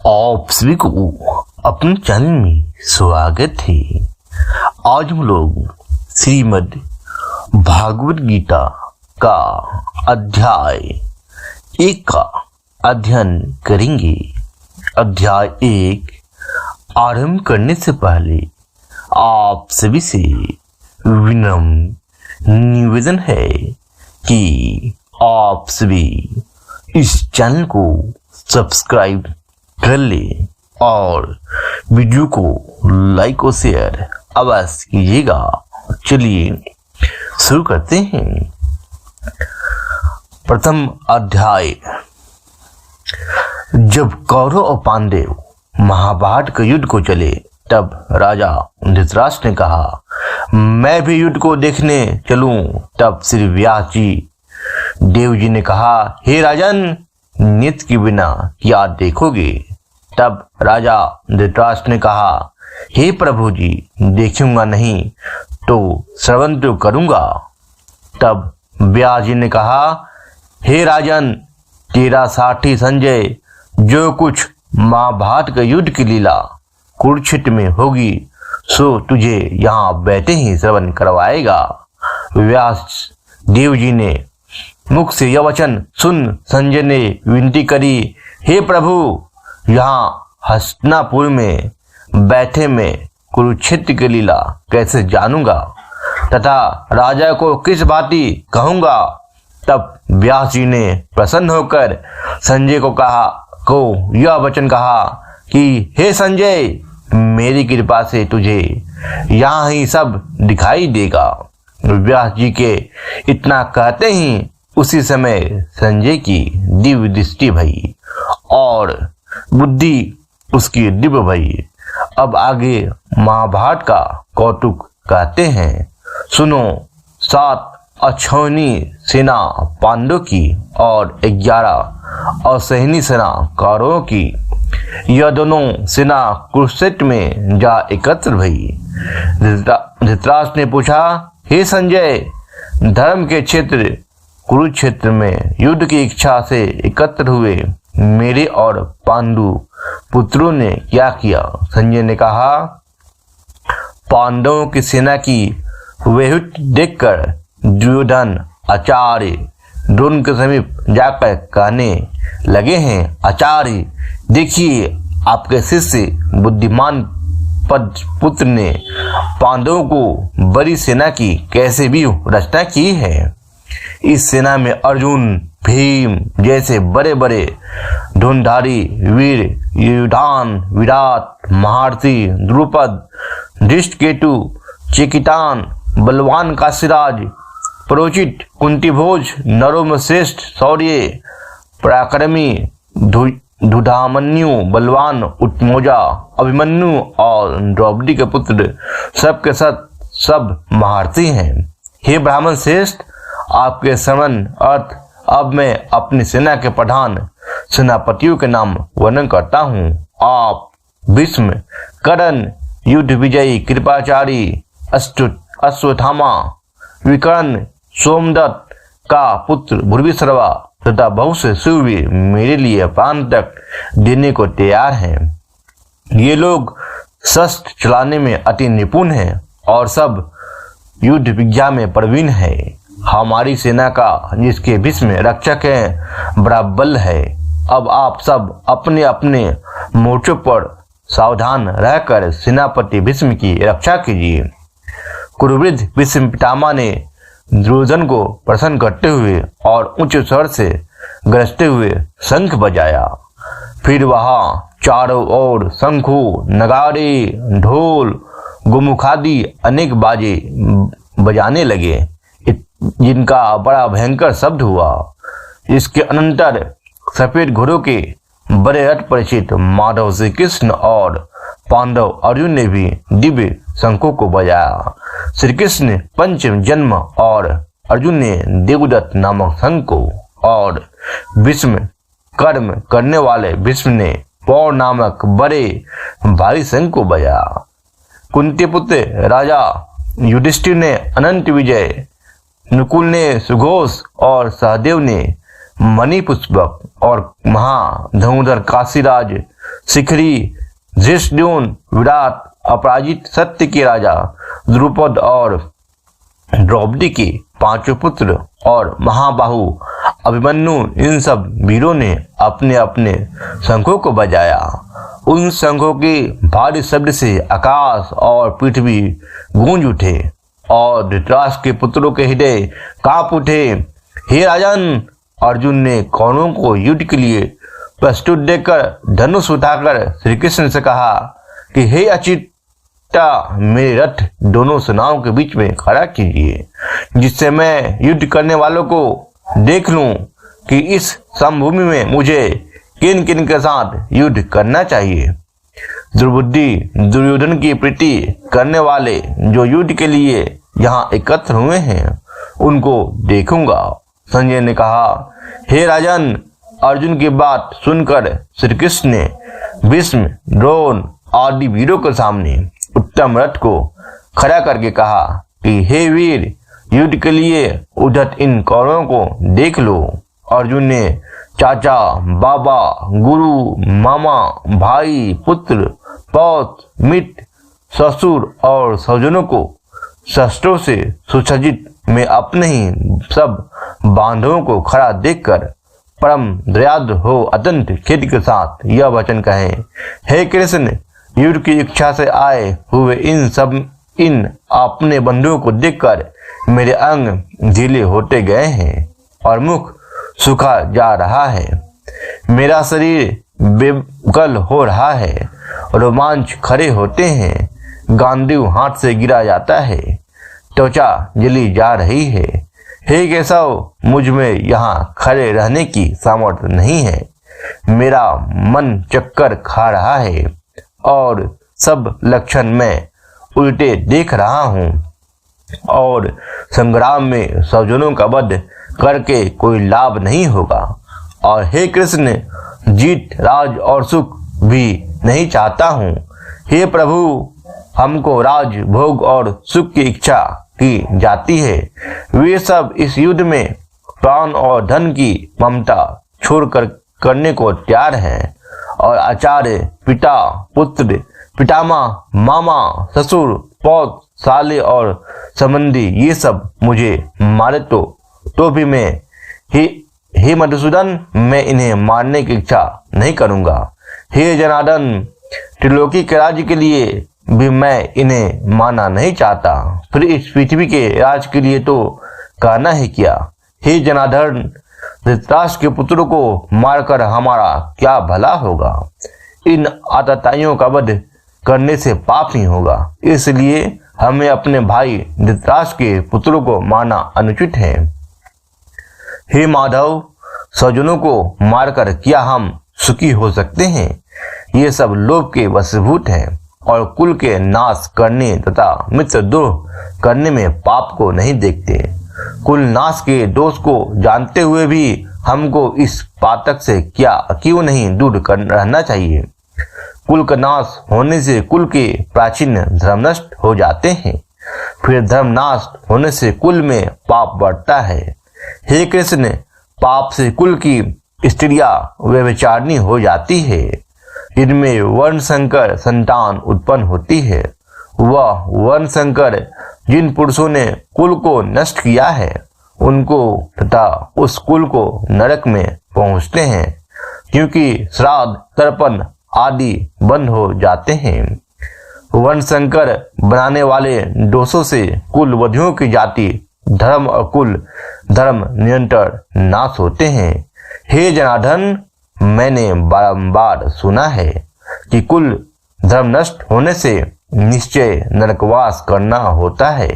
आप सभी को अपने चैनल में स्वागत है। आज हम लोग श्रीमद् भागवत गीता का अध्याय 1 का अध्ययन करेंगे। अध्याय 1 आरंभ करने से पहले आप सभी से विनम्र निवेदन है कि आप सभी इस चैनल को सब्सक्राइब कर ले और वीडियो को लाइक और शेयर अवश्य कीजिएगा। चलिए शुरू करते हैं। प्रथम अध्याय। जब कौरव और पांडव महाभारत के युद्ध को चले तब राजा धृतराष्ट्र ने कहा, मैं भी युद्ध को देखने चलूं। तब श्री व्यास जी देव जी ने कहा, हे राजन, नित्य के बिना क्या देखोगे? तब राजा धृतराष्ट्र ने कहा, हे प्रभु जी, देखूंगा नहीं तो श्रवण तो करूंगा। तब व्यास जी ने कहा, हे राजन, तेरा साथी संजय जो कुछ महाभारत के युद्ध की लीला कुरुक्षेत्र में होगी सो तुझे यहाँ बैठे ही श्रवण करवाएगा। व्यास देव जी ने मुख से यह वचन सुन संजय ने विनती करी, हे प्रभु, यहाँ हस्तिनापुर में बैठे मैं कुरुक्षेत्र की लीला कैसे जानूंगा तथा राजा को किस भांति कहूंगा। तब व्यास जी ने प्रसन्न होकर संजय को यह वचन कहा कि हे संजय, मेरी कृपा से तुझे यहाँ ही सब दिखाई देगा। व्यास जी के इतना कहते ही उसी समय संजय की दिव्य दृष्टि भई और बुद्धि उसकी दिव्य भई। अब आगे महाभारत का कौतुक कहते हैं। सुनो। 7 अक्षौहिणी सेना पांडवों की और 11 असहनी सेना कौरवों की। यह दोनों सेना कुरुक्षेत्र में जा एकत्र भई। धृतराष्ट्र ने पूछा, हे संजय, धर्म के क्षेत्र कुरुक्षेत्र में युद्ध की इच्छा से एकत्र हुए मेरे और पांडु पुत्रों ने क्या किया? संजय ने कहा, पांडवों की सेना की व्यूह देखकर दुर्योधन आचार्य द्रोण के समीप जाकर कहने लगे हैं, आचार्य, देखिए आपके शिष्य बुद्धिमान पुत्र ने पांडवों को बड़ी सेना की कैसे भी रचना की है। इस सेना में अर्जुन, भीम जैसे बड़े बड़े धनुर्धारी वीर, युधान, विराट, महारथी, द्रुपद, धृष्टकेतु, चिकितान, बलवान काशीराज, प्रोचित, कुंतीभोज, नरों में श्रेष्ठ शौर्य, पराक्रमी, दुधामन्यु, बलवान, उत्मोजा, अभिमन्यु और द्रौपदी के पुत्र सब के सब महारथी हैं। हे ब्राह्मण श्रेष्ठ, आपके श्रवण अर्थ अब मैं अपनी सेना के प्रधान सेनापतियों के नाम वर्णन करता हूँ। आप भीष्म, कर्ण, युद्ध विजयी, कृपाचारी, अश्वत्थामा, विकर्ण, सोमदत्त का पुत्र भूरिश्रवा तथा बहुत से शूरवीर मेरे लिए प्राण तक देने को तैयार हैं। ये लोग शस्त्र चलाने में अति निपुण हैं और सब युद्ध विज्ञान में प्रवीण है। हमारी सेना का जिसके भीष्म रक्षक है बड़ा बल है। अब आप सब अपने अपने मोर्चों पर सावधान रहकर सेनापति भीष्म की रक्षा कीजिए। कुरुवृद्ध भीष्म पितामह ने दुर्योधन को प्रसन्न करते हुए और उच्च स्वर से गरजते हुए शंख बजाया। फिर वहां चारों ओर शंखों, नगाड़े, ढोल, गोमुखादि अनेक बाजे बजाने लगे, जिनका बड़ा भयंकर शब्द हुआ। इसके अनंतर सफेद घोड़ों के बड़े रथ परिचित माधव श्री कृष्ण और पांडव अर्जुन ने भी दिव्य शंखों को बजाया। श्री कृष्ण पंचम जन्म और अर्जुन ने देवदत्त नामक शंख को और भीष्म कर्म करने वाले भीष्म ने पौर नामक बड़े भारी शंख को बजाया। कुंती पुत्र राजा युधिष्ठिर ने अनंत विजय, नकुल ने सुघोष और सहदेव ने मणिपुष्पक और महाधनुधर काशीराज शिखरी धृष्टद्युम्न विराट अपराजित सत्य के राजा द्रुपद और द्रौपदी के पांचों पुत्र और महाबाहु अभिमन्यु, इन सब वीरों ने अपने अपने शंखों को बजाया। उन शंखों के भारी शब्द से आकाश और पृथ्वी गूंज उठे और धृतराष्ट्र के पुत्रों के हृदय कांप उठे। हे राजन, अर्जुन ने कौरवों को युद्ध के लिए प्रस्तुत देखकर धनुष उठाकर श्री कृष्ण से कहा कि हे अच्युता, मेरे रथ दोनों सेनाओं के बीच में खड़ा कीजिए, जिससे मैं युद्ध करने वालों को देख लूं कि इस समभूमि में मुझे किन किन के साथ युद्ध करना चाहिए। दुर्बुद्धि दुर्योधन की प्रीति करने वाले जो युद्ध के लिए यहाँ एकत्र हुए हैं, उनको देखूंगा। संजय ने कहा, हे राजन, अर्जुन की बात सुनकर श्री कृष्ण ने भीष्म, द्रोण आदि वीरों के सामने उत्तम रथ को खड़ा करके कहा कि हे वीर, युद्ध के लिए उद्धत इन कौरवों को देख लो। अर्जुन ने चाचा, बाबा, गुरु, मामा, भाई, पुत्र, पौत्र, मित्र, ससुर और स्वजनों को शस्त्रों से सुसज्जित में अपने ही सब बांधवों को खड़ा देखकर परम दयाद्र हो अत्यंत खेद के साथ यह वचन कहे, हे कृष्ण, युद्ध की इच्छा से आए हुए इन अपने बंधुओं को देखकर मेरे अंग ढीले होते गए हैं और मुख सूखा जा रहा है। मेरा शरीर बेकल हो रहा है, रोमांच खड़े होते हैं, गांडीव हाथ से गिरा जाता है, त्वचा जली जा रही है। हे केशव, मुझ में यहाँ खड़े रहने की सामर्थ्य नहीं है। मेरा मन चक्कर खा रहा है और सब लक्षण मैं उल्टे देख रहा हूँ और संग्राम में स्वजनों का वध करके कोई लाभ नहीं होगा। और हे कृष्ण, जीत, राज और सुख भी नहीं चाहता हूँ। हे प्रभु, हमको राज, भोग और सुख की इच्छा की जाती है। वे सब इस युद्ध में प्राण और धन की ममता छोड़कर करने को तैयार हैं और आचार्य, पिता, पुत्र, पितामह, मामा, ससुर, पौत्र, साले और संबंधी ये सब मुझे मारे तो भी मैं हे मधुसूदन, मैं इन्हें मारने की इच्छा नहीं करूंगा। हे जनार्दन, त्रिलोकी के राज्य के लिए भी मैं इन्हें मारना नहीं चाहता, फिर इस पृथ्वी के राज के लिए तो कहना ही क्या। हे जनार्दन, धृतराष्ट्र के पुत्रों को मारकर हमारा क्या भला होगा। इन आतताइयों का वध करने से पाप नहीं होगा, इसलिए हमें अपने भाई धृतराष्ट्र के पुत्रों को मारना अनुचित है। हे माधव, स्वजनों को मारकर क्या हम सुखी हो सकते हैं। ये सब लोभ के वशीभूत हैं और कुल के नाश करने तथा मित्रद्रोह करने में पाप को नहीं देखते। कुल नाश के दोष को जानते हुए भी हमको इस पातक से क्यों नहीं दूर रहना चाहिए। कुल का नाश होने से कुल के प्राचीन धर्म नष्ट हो जाते हैं, फिर धर्म नाश होने से कुल में पाप बढ़ता है। हे कृष्ण, पाप से कुल की स्त्रियां व्यभिचारिणी हो जाती है, इनमें वर्ण संकर संतान उत्पन्न होती है। वह वर्ण संकर जिन पुरुषों ने कुल को नष्ट किया है, उनको तथा उस कुल को नरक में पहुंचते हैं, क्योंकि श्राद्ध, तर्पण आदि बंद हो जाते हैं। वर्ण संकर बनाने वाले दोषों से कुल वधियों की जाति, धर्म और कुल धर्म निरंतर नाश होते हैं। हे जनार्दन, मैंने बारंबार सुना है कि कुल धर्म नष्ट होने से निश्चय नरकवास करना होता है।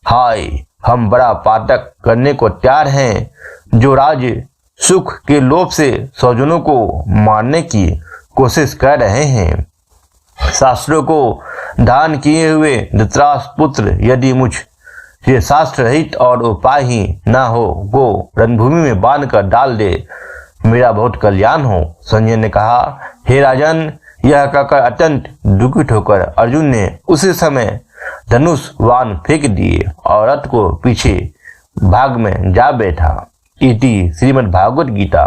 हाय, हम बड़ा पातक करने को तैयार हैं, जो राज्य सुख के लोभ से स्वजनों को मारने की कोशिश कर रहे हैं। शास्त्रों को दान किए हुए धृतराष्ट्र पुत्र यदि मुझ ये शास्त्र रहित और उपाय ही न हो वो रणभूमि में बांध कर डाल दे, मेरा बहुत कल्याण हो। संजय ने कहा, हे राजन, यह कहकर अत्यंत दुखित होकर अर्जुन ने उसी समय धनुष बाण फेंक दिए और रथ को पीछे भाग में जा बैठा। इति श्रीमद् भागवत गीता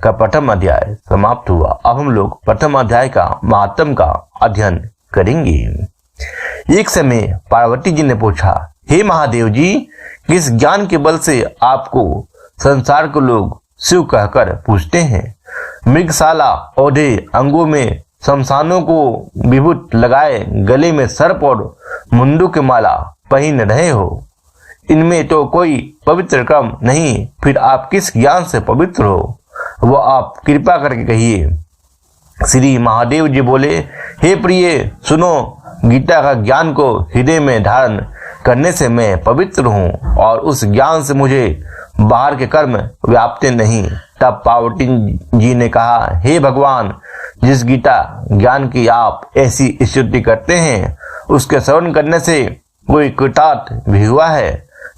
का प्रथम अध्याय समाप्त हुआ। अब हम लोग प्रथम अध्याय का महात्म का अध्ययन करेंगे। एक समय पार्वती जी ने पूछा, हे महादेव जी, किस ज्ञान के बल से आपको संसार के लोग शिव कहकर पूछते हैं? मृगशाला औधे अंगों में शमशानों को विभूत लगाए, गले में सर्प और मुंडू की माला पहन रहे हो, इनमें तो कोई पवित्र कर्म नहीं, फिर आप किस ज्ञान से पवित्र हो, वो आप कृपा करके कहिए। श्री महादेव जी बोले, हे प्रिय, सुनो, गीता का ज्ञान को हृदय में धारण करने से मैं पवित्र हूँ और उस ज्ञान से मुझे बाहर के कर्म व्याप्त नहीं। तब पार्वती जी ने कहा, हे भगवान, जिस गीता ज्ञान की आप ऐसी स्तुति करते हैं, उसके श्रवण करने से कोई कृतार्थ भी हुआ है?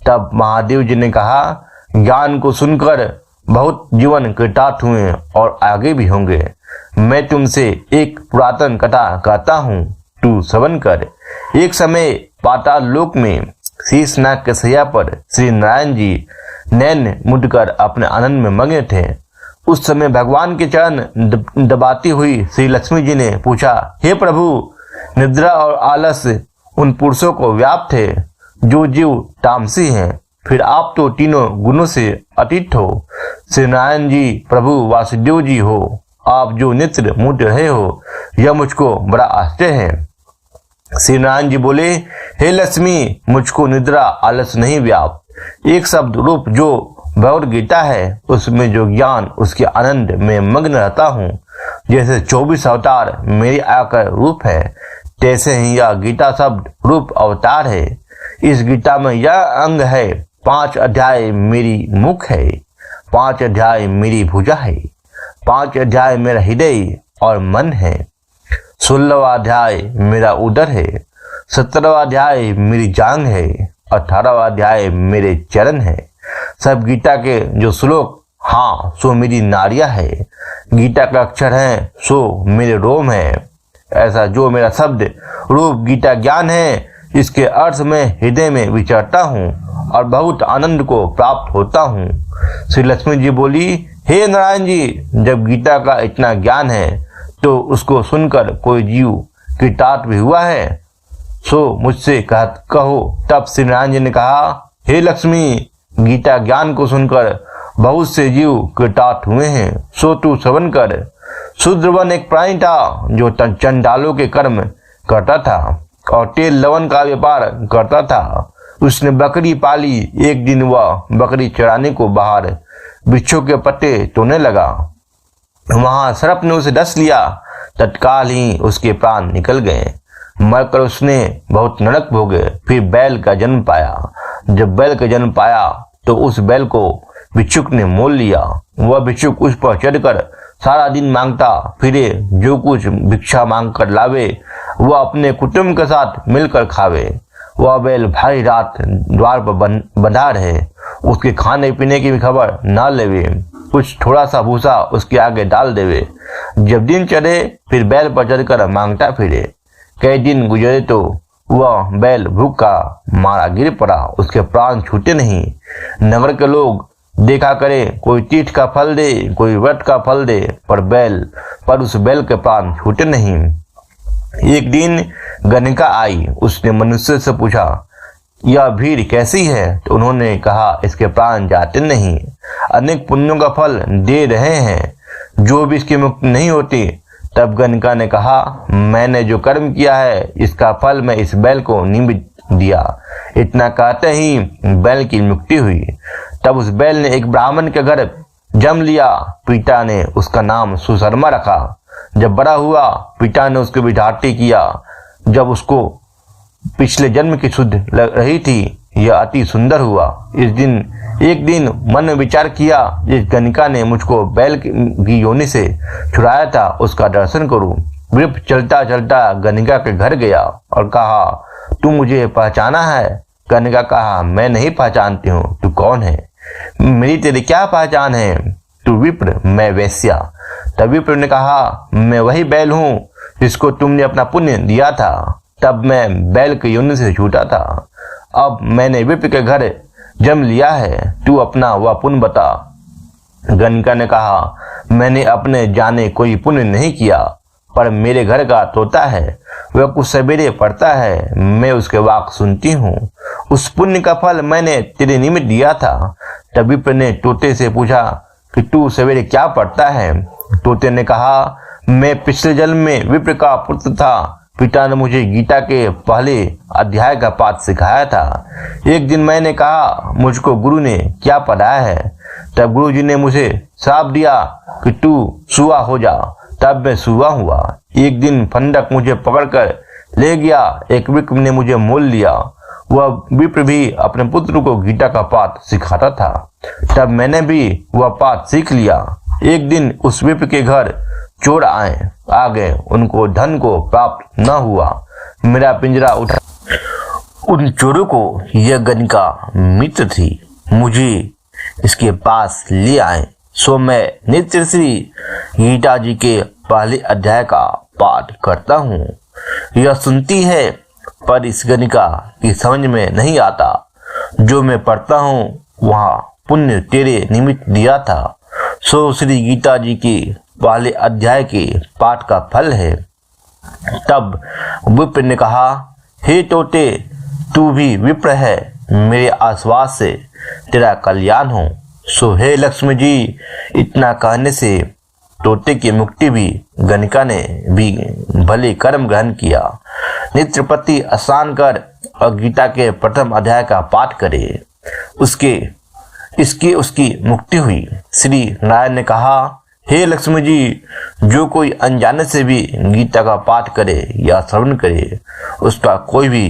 तब महादेव जी ने कहा, ज्ञान को सुनकर बहुत जीवन कृतार्थ हुए और आगे भी होंगे। मैं तुमसे एक पुरातन कथा कहता हूँ, तू श्रवण कर। एक समय पाताल लोक में शीशनाग के शैया पर श्री नारायण जी नैन मुड़कर अपने आनंद में मग्न थे। उस समय भगवान के चरण दबाती हुई श्री लक्ष्मी जी ने पूछा, हे प्रभु, निद्रा और आलस उन पुरुषों को व्याप्त है जो जीव तामसी हैं, फिर आप तो तीनों गुणों से अतीत हो। श्री नारायण जी प्रभु वासुदेव जी हो, आप जो नित्य मुड़ रहे हो, यह मुझको बड़ा आश्चर्य है। श्री नारायण जी बोले, हे लक्ष्मी, मुझको निद्रा आलस नहीं व्याप्त। एक शब्द रूप जो भगवद गीता है, उसमें जो ज्ञान, उसके आनंद में मग्न रहता हूँ। जैसे 24 अवतार मेरी आकर रूप है, तैसे ही यह गीता शब्द रूप अवतार है। इस गीता में यह अंग है, 5 अध्याय मेरी मुख है, 5 अध्याय मेरी भुजा है, 5 अध्याय मेरा हृदय और मन है, 16वां अध्याय मेरा उदर है, 17वां अध्याय मेरी जांग है, 18वां अध्याय मेरे चरण है। सब गीता के जो श्लोक, हाँ, सो मेरी नारियां है। गीता का अक्षर है, सो मेरे रोम है। ऐसा जो मेरा शब्द रूप गीता ज्ञान है, इसके अर्थ में हृदय में विचरता हूँ और बहुत आनंद को प्राप्त होता हूँ। श्री लक्ष्मी जी बोली, हे नारायण जी, जब गीता का इतना ज्ञान है तो उसको सुनकर कोई जीव कृतार्थ भी हुआ है, सो मुझसे कहो। तब श्री नारायण जी ने कहा, हे लक्ष्मी, गीता ज्ञान को सुनकर बहुत से जीव कृतार्थ हुए हैं, सो तू श्रवण कर। शूद्रवन एक प्राणी था जो चंडालों के कर्म करता था और तेल लवन का व्यापार करता था। उसने बकरी पाली। एक दिन वह बकरी चराने को बाहर वृक्षों के पत्ते तोड़ने लगा। वहां सर्प ने उसे डस लिया। तत्काल ही उसके प्राण निकल गए। मरकर उसने बहुत नरक भोगे। फिर बैल का जन्म पाया। जब बैल का जन्म पाया तो उस बैल को भिक्षुक ने मोल लिया। वह भिक्षुक उस पर चढ़कर सारा दिन मांगता फिरे, जो कुछ भिक्षा मांग कर लावे वह अपने कुटुंब के साथ मिलकर खावे। वह बैल भारी रात द्वार पर बंधा रहे, उसके खाने पीने की भी खबर न लेवे, कुछ थोड़ा सा भूसा उसके आगे डाल देवे। जब दिन चढ़े फिर बैल पर चढ़कर मांगता फिरे। कई दिन गुजरे तो वह बैल भूख का मारा गिर पड़ा, उसके प्राण छूटे नहीं। नगर के लोग देखा करे, कोई तीर्थ का फल दे, कोई व्रत का फल दे, पर उस बैल के प्राण छूटे नहीं। एक दिन गणिका आई। उसने मनुष्य से पूछा, यह भीड़ कैसी है? तो उन्होंने कहा, इसके प्राण जाते नहीं, अनेक पुण्यों का फल दे रहे हैं, जो भी इसके मुक्त नहीं होती। तब गणिका ने कहा, मैंने जो कर्म किया है इसका फल मैं इस बैल को निमित दिया। इतना कहते ही बैल की मुक्ति हुई। तब उस बैल ने एक ब्राह्मण के घर जन्म लिया। पिता ने उसका नाम सुशर्मा रखा। जब बड़ा हुआ पिता ने उसको विद्यार्थी किया। जब उसको पिछले जन्म की शुद्ध लग रही थी, यह अति सुंदर हुआ। एक दिन मन में विचार किया, जिस गणिका ने मुझको बैल की योनि से छुड़ाया था उसका दर्शन करूं। वृक्ष चलता चलता गणिका के घर गया और कहा, तू मुझे पहचाना है? गणिका कहा, मैं नहीं पहचानती हूँ, तू कौन है? मेरी तेरी क्या पहचान है? तू विप्र, मैं वैश्या। तब विप्र ने कहा, मैं वही बैल हूँ जिसको तुमने अपना पुण्य दिया था। तब मैं बैल की योनि से छूटा था। अब मैंने विप्र के घर जन्म लिया है। तू अपना वह पुण्य बता। गणिका ने कहा, मैंने अपने जाने कोई पुण्य नहीं किया, पर मेरे घर का तोता है, वह कुछ सवेरे पढ़ता है, मैं उसके वाक सुनती हूँ। उस पुण्य का फल मैंने तेरे निमित्त दिया था। तब विप्र ने तोते से पूछा कि तू सवेरे क्या पढ़ता है? तोते ने कहा, मैं पिछले जन्म में विप्र का पुत्र था। पिता ने मुझे गीता के पहले अध्याय का पाठ सिखाया था। एक दिन मैंने कहा, मुझको गुरु ने क्या पढ़ाया है? तब गुरु जी ने मुझे श्राप दिया कि तू सुआ हो जा। तब मैं सुआ हुआ। एक दिन फंडक मुझे पकड़कर ले गया। एक विप्र ने मुझे मोल लिया। वह विप्र भी अपने पुत्र को गीता का पाठ सिखाता था। तब मैंने भी वह पाठ सीख लिया। एक दिन उस विप्र के घर चोर आ गए। उनको धन को प्राप्त न हुआ। मेरा पिंजरा उठा। उन चोरों को यह गणिका मित्र थी, मुझे इसके पास ले आए। सो मैं नित्य श्री गीता जी के पहले अध्याय का पाठ करता हूँ। यह सुनती है, पर इस गणिका की समझ में नहीं आता। जो मैं पढ़ता हूँ वहाँ पुण्य तेरे निमित्त दिया था। सो श्री गीता जी के पहले अध्याय के पाठ का फल है। तब विप्र ने कहा, हे तोते, तू भी विप्र है, मेरे आशीर्वाद से तेरा कल्याण हो। सो हे लक्ष्मी जी, इतना कहने से तोते की मुक्ति भी गणिका ने भी भले कर्म ग्रहण किया। नित्य प्रति स्नान कर और गीता के प्रथम अध्याय का पाठ करे, उसकी मुक्ति हुई। श्री नारायण ने कहा, हे लक्ष्मी जी, जो कोई अनजाने से भी गीता का पाठ करे या श्रवण करे, उसका कोई भी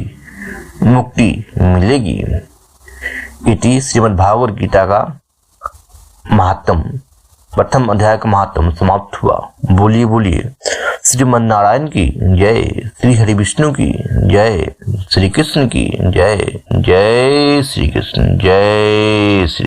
मुक्ति मिलेगी। इति श्रीमद् भागवत गीता का महात्म प्रथम अध्याय का महात्म समाप्त हुआ। बोलिए बोलिए श्रीमन नारायण की जय, श्री हरि विष्णु की जय, श्री कृष्ण की जय। जय श्री कृष्ण, जय श्री